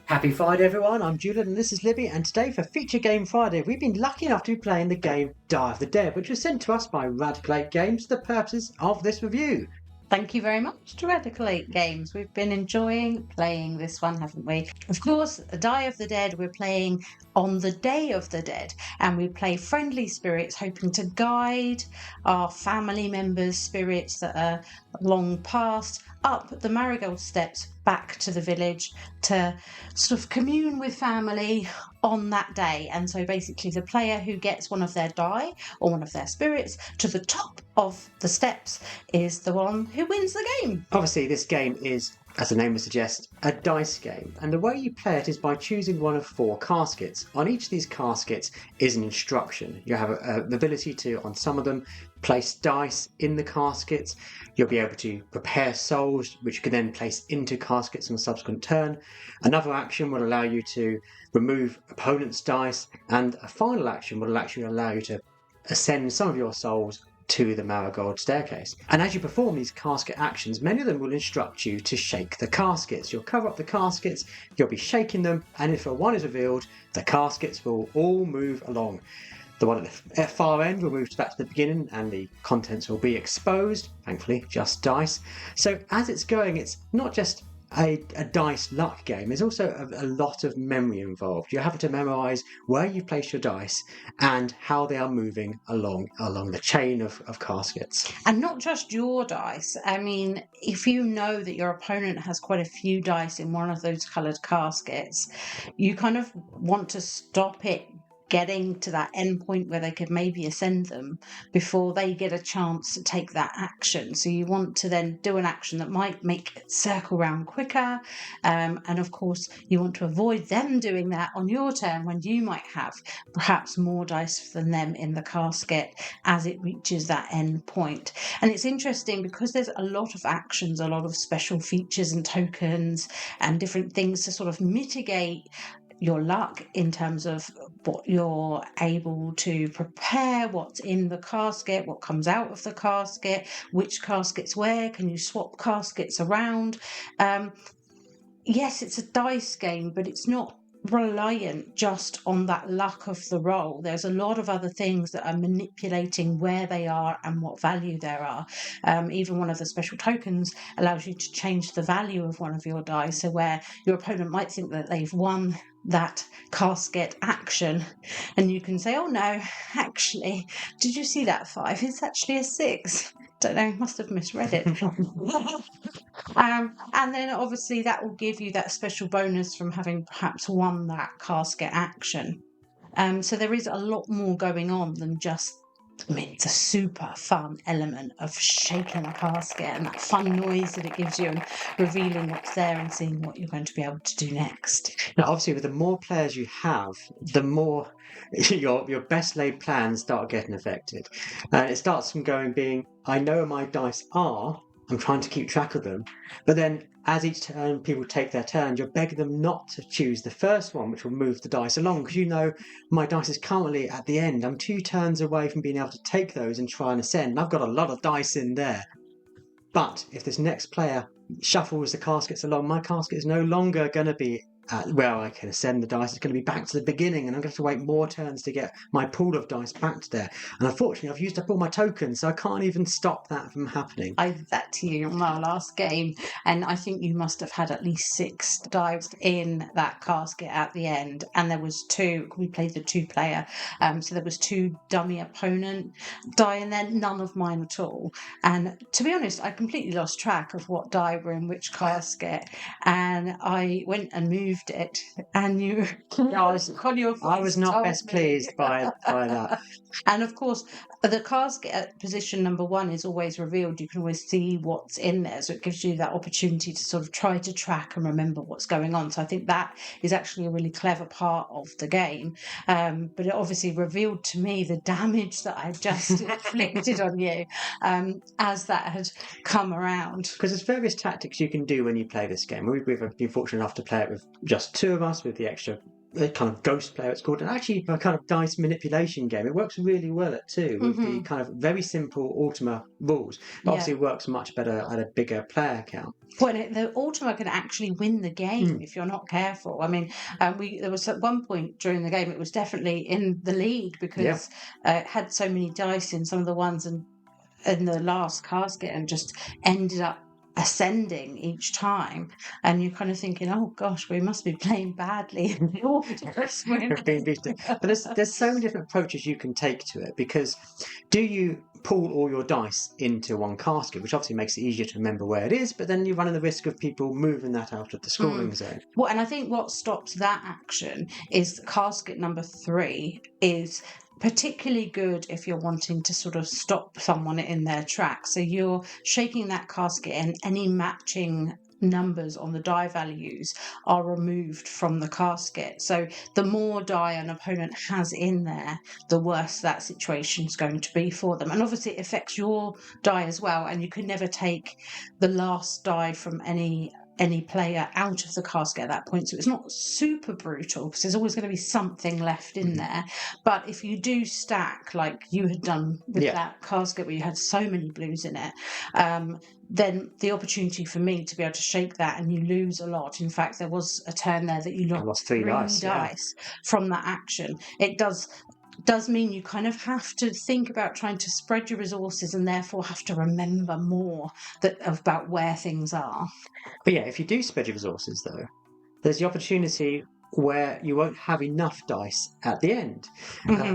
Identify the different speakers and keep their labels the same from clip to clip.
Speaker 1: Happy Friday, everyone. I'm Julian and this is Libby. And today, for Feature Game Friday, we've been lucky enough to be playing the game Die of the Dead, which was sent to us by Radical 8 Games for the purposes of this review.
Speaker 2: Thank you very much to Radical 8 Games. We've been enjoying playing this one, haven't we? Of course, Die of the Dead, we're playing on the Day of the Dead, and we play friendly spirits, hoping to guide our family members' spirits that are long past up the marigold steps back to the village to sort of commune with family on that day. And so basically the player who gets one of their die or one of their spirits to the top of the steps is the one who wins the game.
Speaker 1: Obviously, this game is, as the name would suggest, a dice game, and the way you play it is by choosing one of 4 caskets. On each of these caskets is an instruction. You have the ability to, on some of them, place dice in the caskets. You'll be able to prepare souls, which you can then place into caskets on a subsequent turn. Another action will allow you to remove opponent's dice, and a final action will actually allow you to ascend some of your souls to the marigold staircase. And as you perform these casket actions, many of them will instruct you to shake the caskets. You'll cover up the caskets, you'll be shaking them, and if a 1 is revealed, the caskets will all move along. The one at the far end will move back to the beginning and the contents will be exposed, thankfully just dice. So as it's going, it's not just a dice luck game. There's also a lot of memory involved. You have to memorise where you place your dice and how they are moving along the chain of caskets.
Speaker 2: And not just your dice. I mean, if you know that your opponent has quite a few dice in one of those coloured caskets, you kind of want to stop it getting to that end point where they could maybe ascend them before they get a chance to take that action. So you want to then do an action that might make it circle round quicker. And of course, you want to avoid them doing that on your turn when you might have perhaps more dice than them in the casket as it reaches that end point. And it's interesting because there's a lot of actions, a lot of special features and tokens and different things to sort of mitigate your luck in terms of what you're able to prepare, what's in the casket, what comes out of the casket, which caskets where, can you swap caskets around. Yes, it's a dice game, but it's not reliant just on that luck of the roll. There's a lot of other things that are manipulating where they are and what value there are. Even one of the special tokens allows you to change the value of one of your dice, so where your opponent might think that they've won that casket action and you can say, oh no, actually, did you see that 5? It's actually a 6. Don't know, must have misread it. And then obviously that will give you that special bonus from having perhaps won that casket action. So there is a lot more going on than just, I mean, it's a super fun element of shaking a casket and that fun noise that it gives you and revealing what's there and seeing what you're going to be able to do next.
Speaker 1: Now, obviously, with the more players you have, the more your best laid plans start getting affected. And it starts from being, I know where my dice are, I'm trying to keep track of them, but then as each turn people take their turn, you're begging them not to choose the first one, which will move the dice along, because you know my dice is currently at the end. I'm 2 turns away from being able to take those and try and ascend, and I've got a lot of dice in there. But if this next player shuffles the caskets along, my casket is no longer going to be where I can ascend the dice. It's going to be back to the beginning, and I'm going to have to wait more turns to get my pool of dice back to there. And unfortunately, I've used up all my tokens, so I can't even stop that from happening.
Speaker 2: I did that to you in our last game, and I think you must have had at least 6 dives in that casket at the end. And there was 2. We played the 2-player, so there was 2 dummy opponent die in there, none of mine at all. And to be honest, I completely lost track of what die were in which casket, and I went and moved it, and you
Speaker 1: I was not best pleased by that.
Speaker 2: And of course, the casket at position number 1 is always revealed. You can always see what's in there, so it gives you that opportunity to sort of try to track and remember what's going on. So I think that is actually a really clever part of the game. But it obviously revealed to me the damage that I just inflicted on you as that had come around.
Speaker 1: Because there's various tactics you can do when you play this game. We've been fortunate enough to play it with just 2 of us, with the extra a kind of ghost player, it's called, and actually a kind of dice manipulation game. It works really well at 2 with the kind of very simple Ultima rules. But obviously, it works much better at a bigger player count.
Speaker 2: Well, the Ultima can actually win the game if you're not careful. I mean, there was at one point during the game, it was definitely in the lead because it had so many dice in some of the ones and in the last casket and just ended up ascending each time, and you're kind of thinking, oh gosh, we must be playing badly.
Speaker 1: But there's so many different approaches you can take to it, because do you pool all your dice into one casket, which obviously makes it easier to remember where it is, but then you're running the risk of people moving that out of the scoring zone.
Speaker 2: Well, and I think what stops that action is casket number 3 is particularly good if you're wanting to sort of stop someone in their tracks. So you're shaking that casket and any matching numbers on the die values are removed from the casket. So the more die an opponent has in there, the worse that situation is going to be for them. And obviously it affects your die as well, and you can never take the last die from any player out of the casket at that point. So it's not super brutal because there's always going to be something left in there. But if you do stack like you had done with that casket where you had so many blues in it, then the opportunity for me to be able to shake that and you lose a lot. In fact, there was a turn there that you lost 3 dice from that action. It does mean you kind of have to think about trying to spread your resources and therefore have to remember more about where things are.
Speaker 1: But yeah, if you do spread your resources, though, there's the opportunity where you won't have enough dice at the end,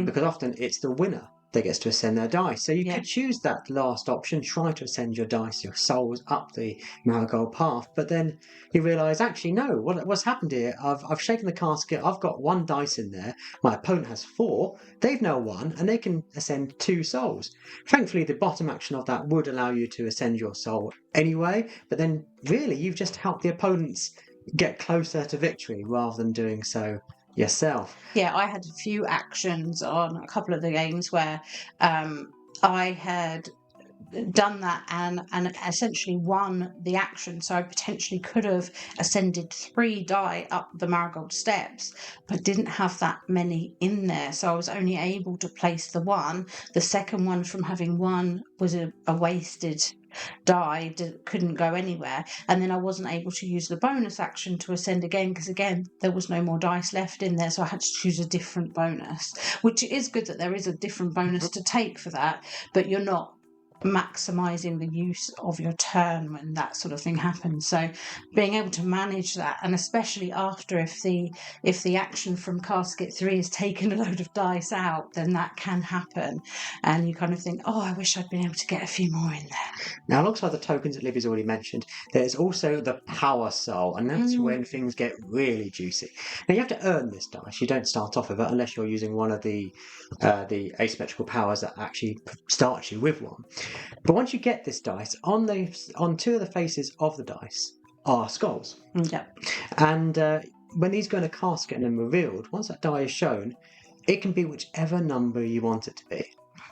Speaker 1: because often it's the winner that gets to ascend their dice. So you could choose that last option, try to ascend your dice, your souls up the marigold path, but then you realise, actually, no, what's happened here? I've shaken the casket, I've got 1 dice in there, my opponent has 4, they've now won, and they can ascend 2 souls. Thankfully, the bottom action of that would allow you to ascend your soul anyway, but then really you've just helped the opponents get closer to victory rather than doing so yourself.
Speaker 2: Yeah, I had a few actions on a couple of the games where I had done that and essentially won the action. So I potentially could have ascended 3 die up the marigold steps, but didn't have that many in there. So I was only able to place the 1. The second one from having 1 was a wasted die, couldn't go anywhere, and then I wasn't able to use the bonus action to ascend again because again there was no more dice left in there, so I had to choose a different bonus, which is good that there is a different bonus to take for that, but you're not maximizing the use of your turn when that sort of thing happens. So being able to manage that, and especially after if the action from casket 3 is taking a load of dice out, then that can happen and you kind of think, oh, I wish I'd been able to get a few more in there.
Speaker 1: Now, alongside the tokens that Livy's already mentioned, there's also the power soul, and that's when things get really juicy. Now, you have to earn this dice. You don't start off with it unless you're using one of the asymmetrical powers that actually start you with one. But once you get this dice, on 2 of the faces of the dice are skulls.
Speaker 2: Yep.
Speaker 1: And when these go in a casket and then revealed, once that die is shown, it can be whichever number you want it to be.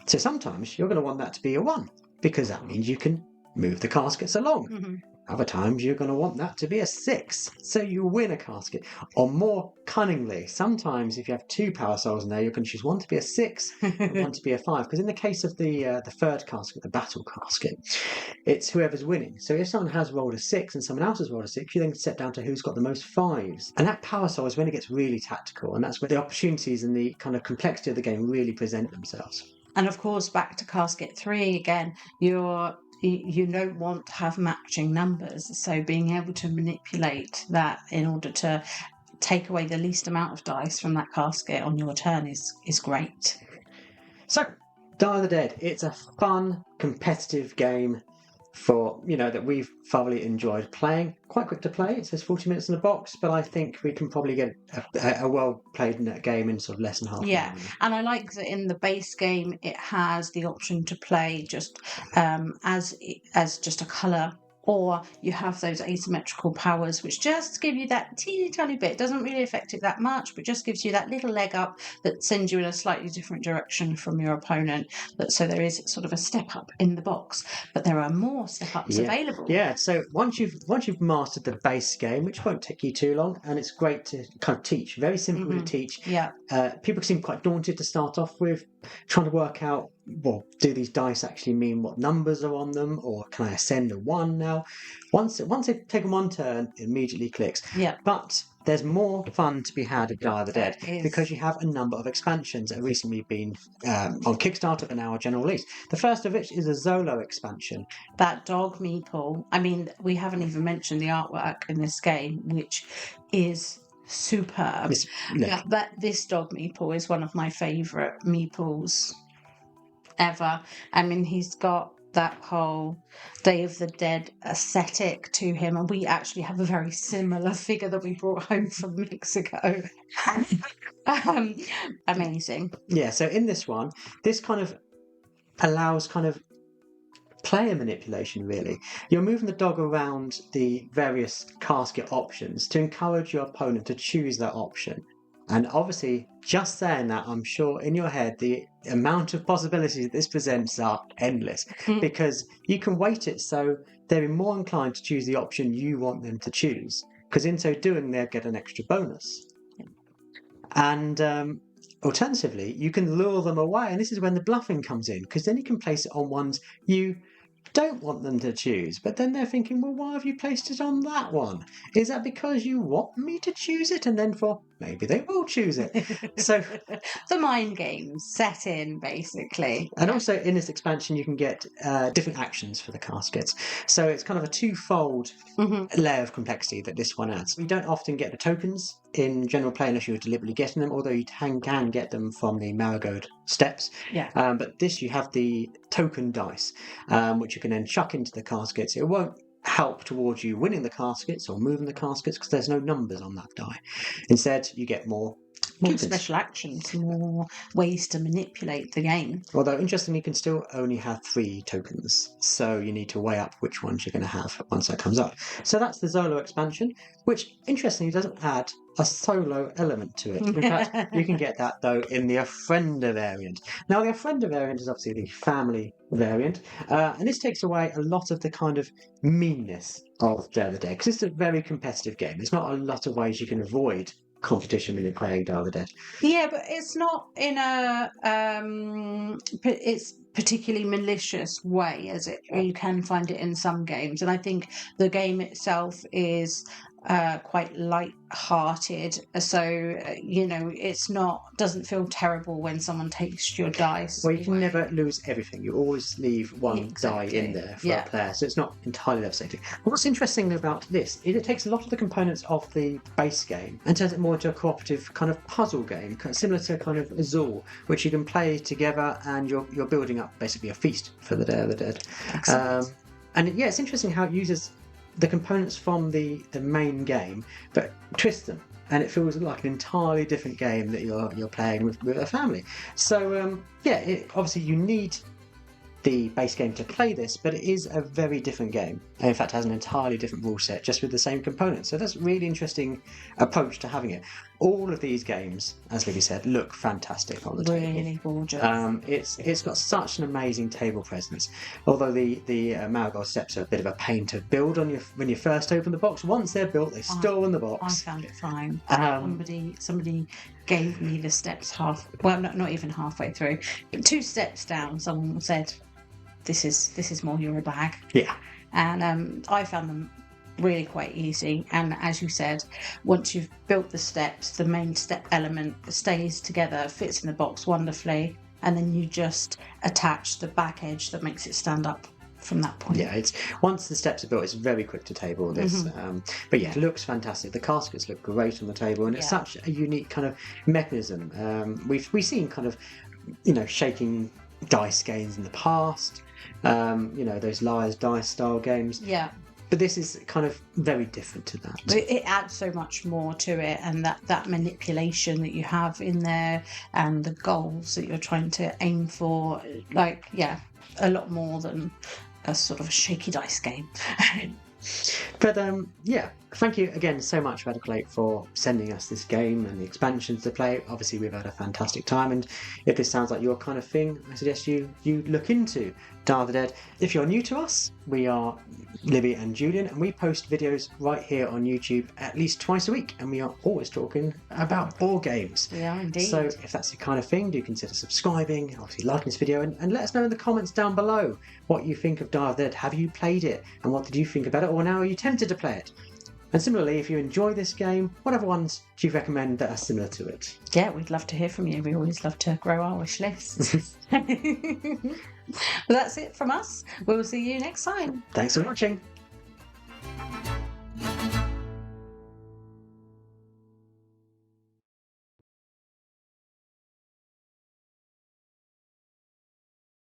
Speaker 1: So sometimes you're going to want that to be a 1, because that means you can move the caskets along. Other times you're going to want that to be a 6, so you win a casket. Or more cunningly, sometimes if you have 2 power souls in there, you can choose one to be a 6 and one to be a 5. Because in the case of the third casket, the battle casket, it's whoever's winning. So if someone has rolled a 6 and someone else has rolled a 6, you then set down to who's got the most 5s. And that power soul is when it gets really tactical, and that's where the opportunities and the kind of complexity of the game really present themselves.
Speaker 2: And of course, back to casket 3 again, you don't want to have matching numbers, so being able to manipulate that in order to take away the least amount of dice from that casket on your turn is great.
Speaker 1: So, Die of the Dead, it's a fun, competitive game that we've thoroughly enjoyed playing. Quite quick to play. It says 40 minutes in the box, but I think we can probably get a well-played game in sort of less than half an hour.
Speaker 2: And I like that in the base game it has the option to play just as just a colour or you have those asymmetrical powers, which just give you that teeny tiny bit. Doesn't really affect it that much, but just gives you that little leg up that sends you in a slightly different direction from your opponent. So there is sort of a step up in the box, but there are more step ups available.
Speaker 1: Yeah, so once you've mastered the base game, which won't take you too long, and it's great to kind of teach, very simple to teach.
Speaker 2: Yeah.
Speaker 1: People seem quite daunted to start off with, trying to work out, well, do these dice actually mean what numbers are on them, or can I ascend a 1 now? Once they've taken one turn, it immediately clicks.
Speaker 2: Yeah.
Speaker 1: But there's more fun to be had at Dia de Dead
Speaker 2: There is.
Speaker 1: because you have a number of expansions that have recently been on Kickstarter and now a general release. The first of which is a Zolo expansion.
Speaker 2: That dog meeple. I mean, we haven't even mentioned the artwork in this game, which is superb. Yeah, but this dog meeple is one of my favourite meeples ever. I mean, he's got that whole Day of the Dead aesthetic to him, and we actually have a very similar figure that we brought home from Mexico. Amazing.
Speaker 1: Yeah, so in this one, this kind of allows kind of player manipulation, really. You're moving the dog around the various casket options to encourage your opponent to choose that option. And obviously, just saying that, I'm sure in your head, the amount of possibilities this presents are endless, because you can weight it so they're more inclined to choose the option you want them to choose, because in so doing, they'll get an extra bonus. And alternatively, you can lure them away, and this is when the bluffing comes in, because then you can place it on ones you don't want them to choose, but then they're thinking, well, why have you placed it on that one? Is that because you want me to choose it? And then maybe they will choose it. So
Speaker 2: the mind games set in, basically.
Speaker 1: And also in this expansion, you can get different actions for the caskets. So it's kind of a twofold layer of complexity that this one adds. You don't often get the tokens in general play unless you're deliberately getting them, although you can get them from the marigold steps.
Speaker 2: Yeah.
Speaker 1: But this, you have the token dice, which you can then chuck into the caskets. It won't help towards you winning the caskets or moving the caskets because there's no numbers on that die. Instead, you get more
Speaker 2: special actions, more ways to manipulate the game.
Speaker 1: Although, interestingly, you can still only have 3 tokens, so you need to weigh up which ones you're going to have once that comes up. So that's the Zolo expansion, which, interestingly, doesn't add a solo element to it. In fact, you can get that, though, in the Ofrenda variant. Now, the Ofrenda variant is obviously the family variant, and this takes away a lot of the kind of meanness of Dia de Dead, because it's a very competitive game. There's not a lot of ways you can avoid competition when you're playing Dia de Dead.
Speaker 2: Yeah, but it's not in a it's particularly malicious way, as it you can find it in some games, and I think the game itself is quite light-hearted, so it's doesn't feel terrible when someone takes your dice.
Speaker 1: Well, you can never lose everything. You always leave one die in there for a player, so it's not entirely devastating. But what's interesting about this is it takes a lot of the components of the base game and turns it more into a cooperative kind of puzzle game, similar to kind of Azul, which you can play together, and you're building up basically a feast for the Day of the Dead. And yeah, it's interesting how it uses the components from the main game, but twists them, and it feels like an entirely different game that you're playing with a family. So obviously you need the base game to play this, but it is a very different game. In fact, it has an entirely different rule set, just with the same components. So that's a really interesting approach to having it. All of these games, as Libby said, look fantastic on the table.
Speaker 2: Really gorgeous.
Speaker 1: It's got such an amazing table presence. Although the marigold steps are a bit of a pain to build when you first open the box. Once they're built, they store in the box.
Speaker 2: I found it fine. Somebody gave me the steps not even halfway through. 2 steps down, someone said, "This is more your bag."
Speaker 1: Yeah.
Speaker 2: And I found them really quite easy, and as you said, once you've built the steps, the main step element stays together, fits in the box wonderfully, and then you just attach the back edge that makes it stand up from that point.
Speaker 1: Yeah, once the steps are built, it's very quick to table this. But yeah, it looks fantastic. The caskets look great on the table, and it's such a unique kind of mechanism. We've seen kind of shaking dice games in the past, those liar's dice style games.
Speaker 2: Yeah.
Speaker 1: But this is kind of very different to that.
Speaker 2: It adds so much more to it, and that manipulation that you have in there, and the goals that you're trying to aim for, a lot more than a sort of a shaky dice game.
Speaker 1: But yeah, thank you again so much, Radical8, for sending us this game and the expansions to play. Obviously, we've had a fantastic time, and if this sounds like your kind of thing, I suggest you look into Day of the Dead. If you're new to us, we are Libby and Julian, and we post videos right here on YouTube at least twice a week, and we are always talking about board games.
Speaker 2: We are indeed.
Speaker 1: So if that's the kind of thing, do consider subscribing, obviously liking this video, and let us know in the comments down below what you think of Day of the Dead. Have you played it, and what did you think about it, or now are you tempted to play it? And similarly, if you enjoy this game, what other ones do you recommend that are similar to it?
Speaker 2: Yeah, we'd love to hear from you. We always love to grow our wish lists. Well, that's it from us. We'll see you next time.
Speaker 1: Thanks for watching.